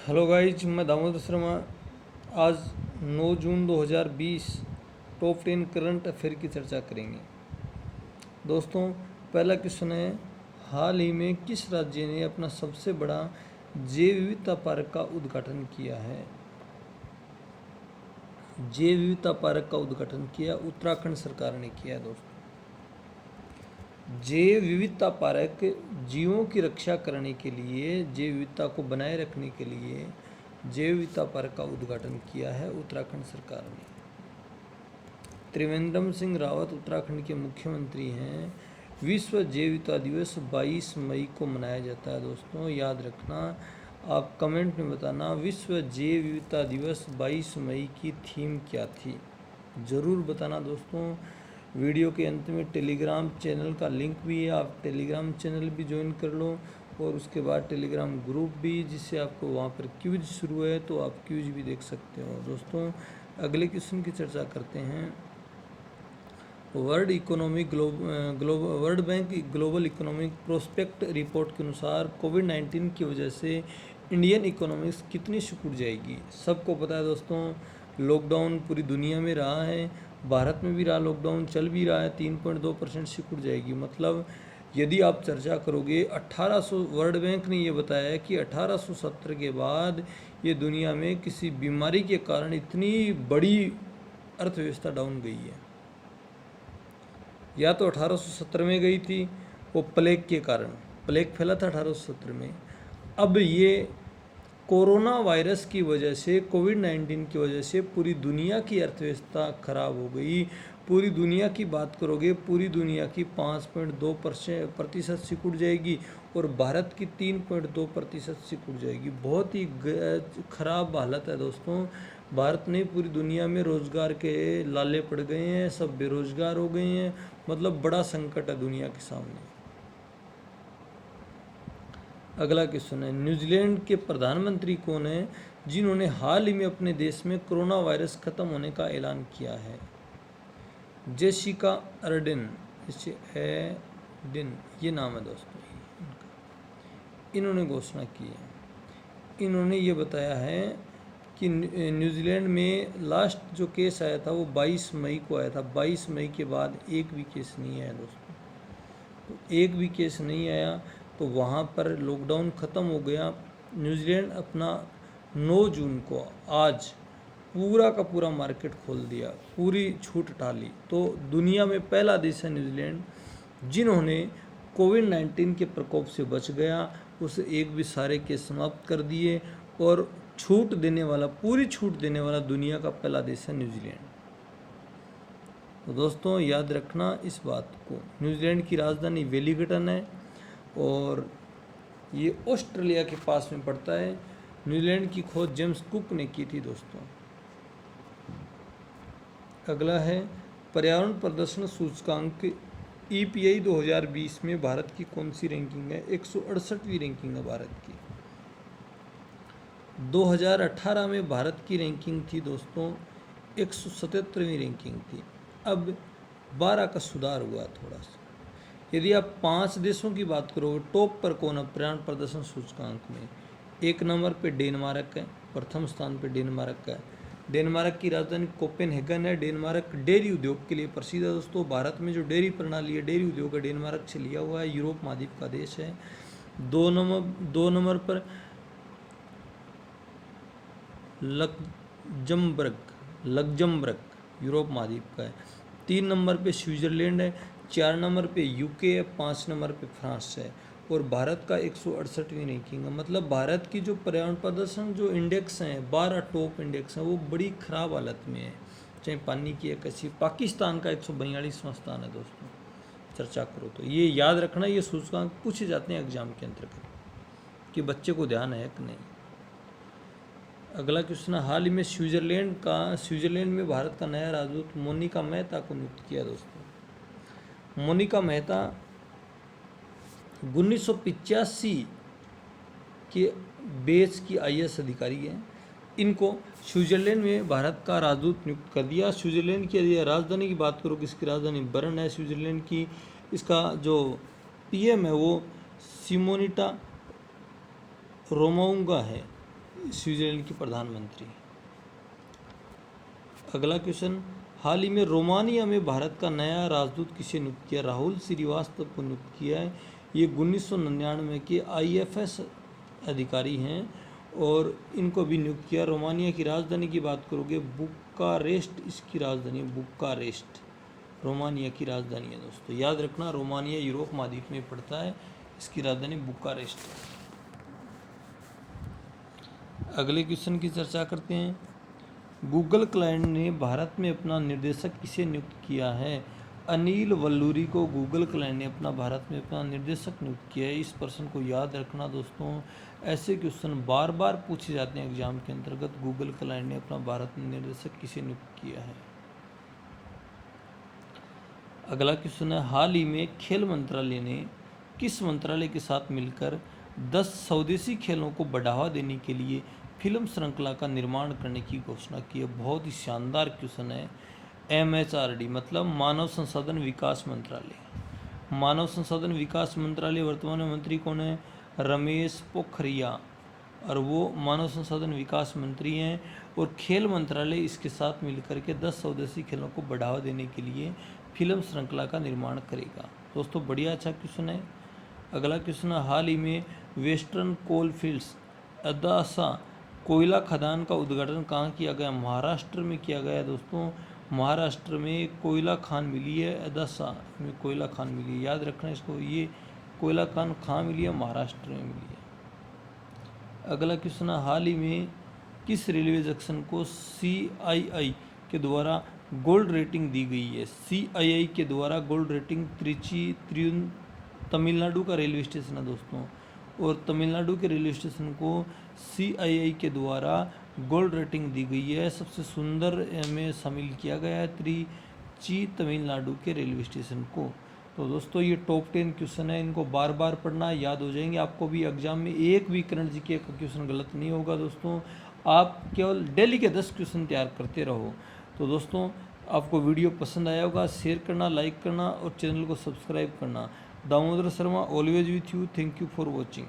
Hello guys, मैं दामोदर शर्मा। आज 9 जून 2020 top 10 current affair की चर्चा करेंगे। दोस्तों, पहला क्वेश्चन है, हाल ही में किस राज्य ने अपना सबसे बड़ा जैव विविधता पार्क का उद्घाटन किया है? जैव विविधता पार्क का उद्घाटन किया उत्तराखंड सरकार ने किया है। दोस्तों, जैव विविधता पार्क जीवों की रक्षा करने के लिए, जैव विविधता को बनाए रखने के लिए जैव विविधता पार्क का उद्घाटन किया है उत्तराखंड सरकार ने। त्रिवेंद्र सिंह रावत उत्तराखंड के मुख्यमंत्री हैं। विश्व जैव विविधता दिवस 22 मई को मनाया जाता है। दोस्तों, याद रखना, आप कमेंट में बताना विश्व जैव विविधता दिवस 22 मई की थीम क्या थी, ज़रूर बताना। दोस्तों, वीडियो के अंत में टेलीग्राम चैनल का लिंक भी है, आप टेलीग्राम चैनल भी ज्वाइन कर लो, और उसके बाद टेलीग्राम ग्रुप भी, जिससे आपको वहाँ पर क्विज शुरू है तो आप क्विज भी देख सकते हो। दोस्तों, अगले क्वेश्चन की चर्चा करते हैं। World bank global economic prospect report के अनुसार कोविड-19 की वजह से इंडियन इकोनॉमिक्स कितनी सिकुड़ जाएगी? सबको पता है दोस्तों, लॉकडाउन पूरी दुनिया में रहा है, भारत में भी रहा, लॉकडाउन चल भी रहा है, 3.2% सिकुड़ जाएगी। मतलब यदि आप चर्चा करोगे, 1800 वर्ल्ड बैंक ने ये बताया है कि 1870 के बाद ये दुनिया में किसी बीमारी के कारण इतनी बड़ी अर्थव्यवस्था डाउन गई है। या तो 1870 में गई थी, वो प्लेग के कारण, प्लेग फैला था 1870 में। अब ये कोरोना वायरस की वजह से, कोविड-19 की वजह से पूरी दुनिया की अर्थव्यवस्था खराब हो गई। पूरी दुनिया की बात करोगे, पूरी दुनिया की 5.2% सिकुड़ जाएगी, और भारत की 3.2% सिकुड़ जाएगी। बहुत ही खराब हालत है दोस्तों। भारत ने पूरी दुनिया में रोजगार के लाले पड़ गए हैं, सब बेरोजगार हो गए हैं। मतलब बड़ा संकट है दुनिया के सामने। अगला क्वेश्चन है, न्यूजीलैंड के प्रधानमंत्री कौन है जिन्होंने हाल ही में अपने देश में कोरोना वायरस खत्म होने का ऐलान किया है? जेसिका अर्डेन, ये नाम है दोस्तों। इन्होंने घोषणा की है। इन्होंने ये बताया है कि न्यूजीलैंड में लास्ट जो केस आया था वो 22 मई को आया था। 22 मई के बाद एक भी केस नहीं आया दोस्तों। तो एक भी केस नहीं आया तो वहाँ पर लॉकडाउन ख़त्म हो गया। न्यूजीलैंड अपना 9 जून को, आज पूरा का पूरा मार्केट खोल दिया, पूरी छूट हटा ली। तो दुनिया में पहला देश है न्यूजीलैंड जिन्होंने कोविड-19 के प्रकोप से बच गया, उसे एक भी सारे केस समाप्त कर दिए, और छूट देने वाला, पूरी छूट देने वाला दुनिया का पहला देश है न्यूजीलैंड। तो दोस्तों, याद रखना इस बात को। न्यूजीलैंड की राजधानी वेलिंगटन है और ये ऑस्ट्रेलिया के पास में पड़ता है। न्यूजीलैंड की खोज जेम्स कुक ने की थी दोस्तों। अगला है, पर्यावरण प्रदर्शन सूचकांक EPI 2020 में भारत की कौन सी रैंकिंग है? 168वीं रैंकिंग है भारत की। 2018 में भारत की रैंकिंग थी दोस्तों 177वीं रैंकिंग थी। अब 12 का सुधार हुआ थोड़ा सा। यदि आप 5 देशों की बात करोगे, टॉप पर कौन है पर्यावरण प्रदर्शन सूचकांक में? 1 नंबर पे डेनमार्क है, प्रथम स्थान पे डेनमार्क है। डेनमार्क की राजधानी कोपेनहेगन है। डेनमार्क डेयरी उद्योग के लिए प्रसिद्ध है दोस्तों। भारत में जो डेयरी प्रणाली है, डेयरी उद्योग है, डेनमार्क से लिया हुआ है। यूरोप महाद्वीप का देश है। 2 नंबर पर लग्जमबर्ग यूरोप महाद्वीप का है। 3 नंबर पे स्विट्जरलैंड है। 4 नंबर पे यूके है। 5 नंबर पे फ्रांस है। और भारत का 168वीं रैंकिंग है। मतलब भारत की जो पर्यावरण प्रदर्शन जो इंडेक्स हैं, 12 टॉप इंडेक्स हैं, वो बड़ी ख़राब हालत में है। चाहे पानी की है कैसी। पाकिस्तान का 142वां स्थान है दोस्तों, चर्चा करो तो। ये याद रखना, ये सूचकांक पूछे जाते हैं एग्जाम के अंतर्गत कि बच्चे को ध्यान है कि नहीं। अगला क्वेश्चन, हाल ही में स्विट्जरलैंड में भारत का नया राजदूत मोनिका मेहता को नियुक्त किया दोस्तों। मोनिका मेहता 1985 के बैच की IAS अधिकारी हैं। इनको स्विट्जरलैंड में भारत का राजदूत नियुक्त कर दिया। स्विट्जरलैंड की राजधानी की बात करो, इसकी राजधानी बर्न है स्विट्जरलैंड की। इसका जो PM है वो सिमोनिटा रोमाउंगा है। स्विट्जरलैंड की प्रधानमंत्री। अगला क्वेश्चन, हाल ही में रोमानिया में भारत का नया राजदूत किसे नियुक्त किया? राहुल श्रीवास्तव को नियुक्त किया है। ये 1999 के IFS अधिकारी हैं और इनको भी नियुक्त किया। रोमानिया की राजधानी की बात करोगे बुकारेस्ट इसकी राजधानी, बुकारेस्ट रोमानिया की राजधानी है दोस्तों, याद रखना। रोमानिया यूरोप महाद्वीप में पड़ता है, इसकी राजधानी बुकारेस्ट है। अगले क्वेश्चन की चर्चा करते हैं। गूगल क्लाइंट ने भारत में अपना निर्देशक किसे नियुक्त किया है? अनिल वल्लूरी को गूगल क्लाइंट ने भारत में अपना निर्देशक नियुक्त किया है। इस प्रश्न को याद रखना दोस्तों, ऐसे क्वेश्चन बार बार पूछे जाते हैं एग्जाम के अंतर्गत। गूगल क्लाइंट ने अपना भारत में निर्देशक किसे नियुक्त किया है? अगला क्वेश्चन है, हाल ही में खेल मंत्रालय ने किस मंत्रालय के साथ मिलकर 10 स्वदेशी खेलों को बढ़ावा देने के लिए फिल्म श्रृंखला का निर्माण करने की घोषणा की है? बहुत ही शानदार क्वेश्चन है। MHRD मतलब मानव संसाधन विकास मंत्रालय। मानव संसाधन विकास मंत्रालय वर्तमान में मंत्री कौन है? रमेश पोखरियाल, और वो मानव संसाधन विकास मंत्री हैं। और खेल मंत्रालय इसके साथ मिलकर के 10 स्वदेशी खेलों को बढ़ावा देने के लिए फिल्म श्रृंखला का निर्माण करेगा। दोस्तों बढ़िया अच्छा क्वेश्चन है। अगला क्वेश्चन है, हाल ही में वेस्टर्न कोलफील्ड्स अदासा कोयला खदान का उद्घाटन कहाँ किया गया? महाराष्ट्र में किया गया दोस्तों। महाराष्ट्र में कोयला खान मिली है, अदासा में कोयला खान मिली है, याद रखना इसको। ये कोयला खान कहाँ मिली है? महाराष्ट्र में मिली है। अगला क्वेश्चन है, हाल ही में किस रेलवे जंक्शन को CII के द्वारा गोल्ड रेटिंग दी गई है? CII के द्वारा गोल्ड रेटिंग त्रिचि तमिलनाडु का रेलवे स्टेशन है दोस्तों, और तमिलनाडु के रेलवे स्टेशन को CII के द्वारा गोल्ड रेटिंग दी गई है। सबसे सुंदर में शामिल किया गया है त्रिची तमिलनाडु के रेलवे स्टेशन को। तो दोस्तों ये टॉप 10 क्वेश्चन है, इनको बार बार पढ़ना, याद हो जाएंगे आपको भी। एग्जाम में एक भी करंट जीके का क्वेश्चन गलत नहीं होगा दोस्तों। आप केवल डेली के 10 क्वेश्चन तैयार करते रहो। तो दोस्तों आपको वीडियो पसंद आया होगा, शेयर करना, लाइक करना और चैनल को सब्सक्राइब करना। Damodar Sharma always with you. Thank you for watching.